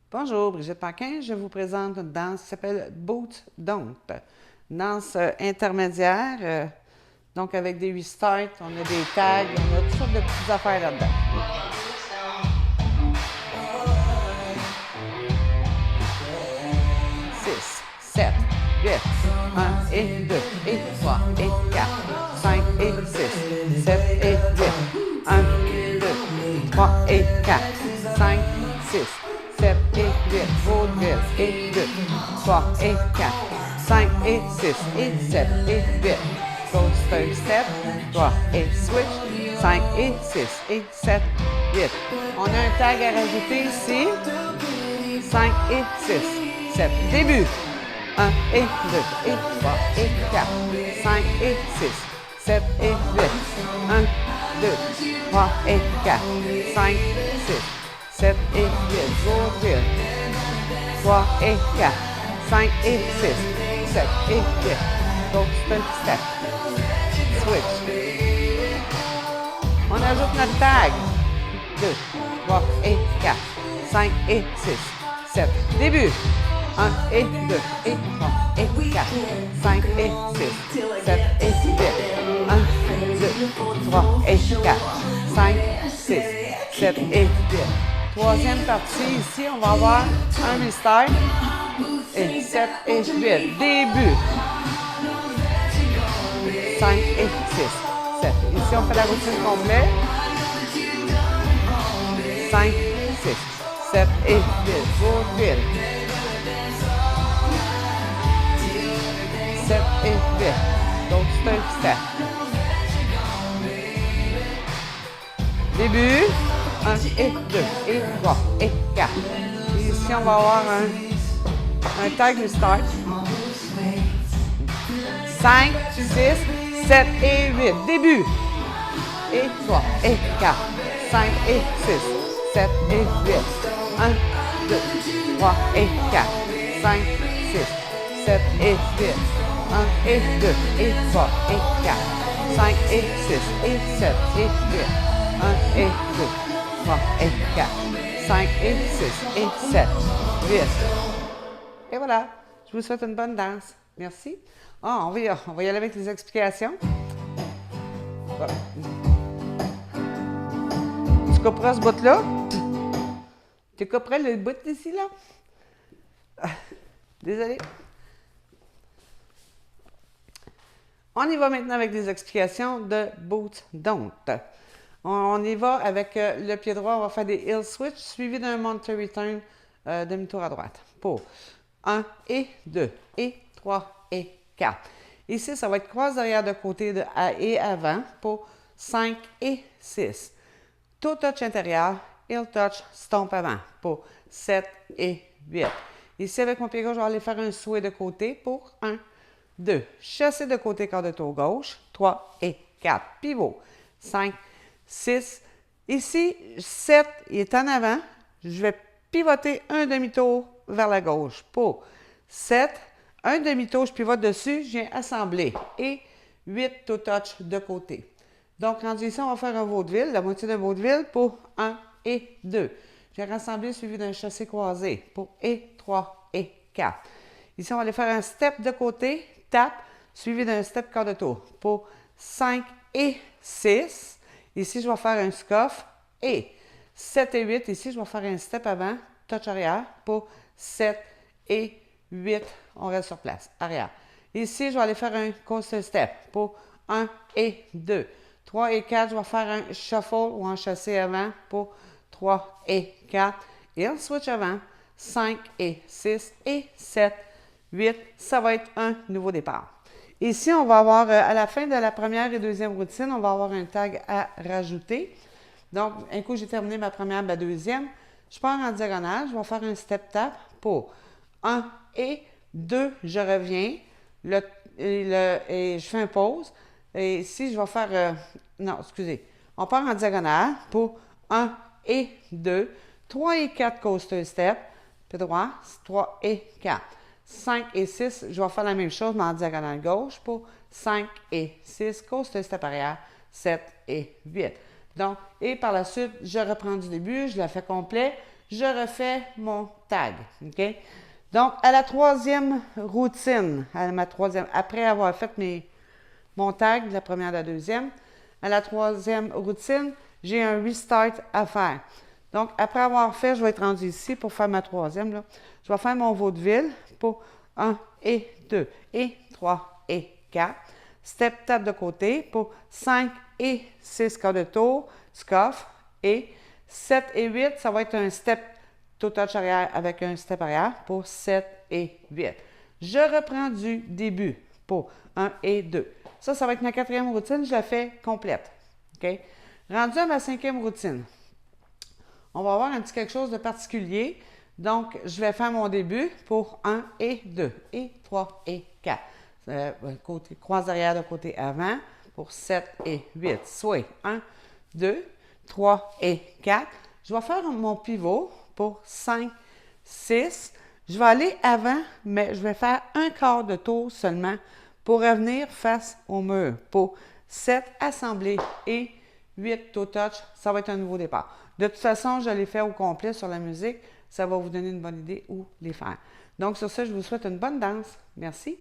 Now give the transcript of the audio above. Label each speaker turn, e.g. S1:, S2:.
S1: Bonjour, Brigitte Paquin. Je vous présente une danse qui s'appelle Boot Don't. Danse intermédiaire, donc avec des restarts, on a des tags, on a toutes sortes de petites affaires là-dedans. 6, 7, 8, 1 et 2 et 3 et 4, 5 et 6, 7 et 8, 1, 2, 3 et 4, 5, 6, 7 et 8, vaudeville et 2, 3 et 4, 5 et 6 et 7 et 8, coaster step, 3 et switch, 5 et 6 et 7, 8. On a un tag à rajouter ici, 5 et 6, 7, début, 1 et 2 et 3 et 4, 5 et 6, 7 et 8, 1, 2, 3 et 4, 5, 6, 7 et 8, vaudeville, 3 et 4, 5 et 6, 7 et 8, coaster step, switch. On ajoute notre tag, 2, 3 et 4, 5 et 6, 7, début, 1 et 2 et 3 et 4, 5 et 6, 7 et 8, 1, 2, 3 et 4, 5, 6, 7 et 8. Troisième partie, ici, on va avoir un restart et 7 et 8. Début. 5 et 6, 7. Ici, on fait la routine complète. 5, 6, 7 et 8. Vaudeville. 7 et 8. Coaster step. Début. 1 et 2 et 3 et 4. Et ici, on va avoir un tag restart. 5, 6, 7 et 8. Début. Et 3 et 4. 5 et 6, 7 et 8. 1, 2, 3 et 4. 5, 6, 7 et 8. 1 et 2 et 3 et 4. 5 et 6 et 7 et 8. 1 et 2, 3 et 4. 5 et 6 et 7, 8. Et voilà. Je vous souhaite une bonne danse. Merci. On va y aller avec les explications. Voilà. Tu couperas ce bout-là. Tu couperais le bout d'ici, là. Désolée. On y va maintenant avec des explications de Boot Don't. On y va avec le pied droit. On va faire des heel switch suivi d'un mountain return demi-tour à droite. Pour 1 et 2 et 3 et 4. Ici, ça va être croise arrière de côté et avant pour 5 et 6. Toe touch intérieur, heel touch, stomp avant pour 7 et 8. Ici, avec mon pied gauche, je vais aller faire un sway de côté pour 1, 2. Chassé de côté, corps de toe gauche, 3 et 4. Pivot, 5, 6. Ici, 7, il est en avant. Je vais pivoter un demi-tour vers la gauche pour 7, un demi-tour, je pivote dessus, je viens assembler et 8 toe touch de côté. Donc, rendu ici, on va faire un vaudeville, la moitié d'un vaudeville pour 1 et 2. Je viens rassembler suivi d'un chassé croisé pour et 3 et 4. Ici, on va aller faire un step de côté, tap, suivi d'un step quart de tour pour 5 et 6. Ici, je vais faire un scuff et 7 et 8. Ici, je vais faire un step avant, touch arrière pour 7 et 8. On reste sur place, arrière. Ici, je vais aller faire un coaster step pour 1 et 2. 3 et 4, je vais faire un shuffle ou un chassé avant pour 3 et 4. Et un switch avant, 5 et 6 et 7, 8. Ça va être un nouveau départ. Ici, on va avoir, à la fin de la première et deuxième routine, on va avoir un tag à rajouter. Donc, un coup, j'ai terminé ma première, ma deuxième. Je pars en diagonale, je vais faire un step tap pour 1 et 2, je reviens. Et je fais un pause. Et ici, je vais faire... non, excusez. On part en diagonale pour 1 et 2, 3 et 4 coaster step, pied droit, 3 et 4. 5 et 6, je vais faire la même chose, mais en diagonale gauche pour 5 et 6, coaster step arrière, 7 et 8. Donc, et par la suite, je reprends du début, je la fais complet, je refais mon tag. OK? Donc, à la troisième routine, après avoir fait mon tag, la première et la deuxième, à la troisième routine, j'ai un restart à faire. Donc, après avoir fait, je vais être rendu ici pour faire ma troisième. Là. Je vais faire mon vaudeville pour 1 et 2 et 3 et 4. Step tap de côté pour 5 et 6 quarts de tour, scuff et 7 et 8, ça va être un step toe touch arrière avec un step arrière pour 7 et 8. Je reprends du début pour 1 et 2. Ça va être ma quatrième routine, je la fais complète. OK? Rendu à ma cinquième routine, on va avoir un petit quelque chose de particulier. Donc, je vais faire mon début pour 1 et 2 et 3 et 4. Côté, croise arrière de côté avant pour 7 et 8. Soit 1, 2, 3 et 4. Je vais faire mon pivot pour 5, 6. Je vais aller avant, mais je vais faire un quart de tour seulement pour revenir face au mur. Pour 7 assemblées et 8 toe touch, ça va être un nouveau départ. De toute façon, je l'ai fait au complet sur la musique. Ça va vous donner une bonne idée où les faire. Donc, sur ce, je vous souhaite une bonne danse. Merci.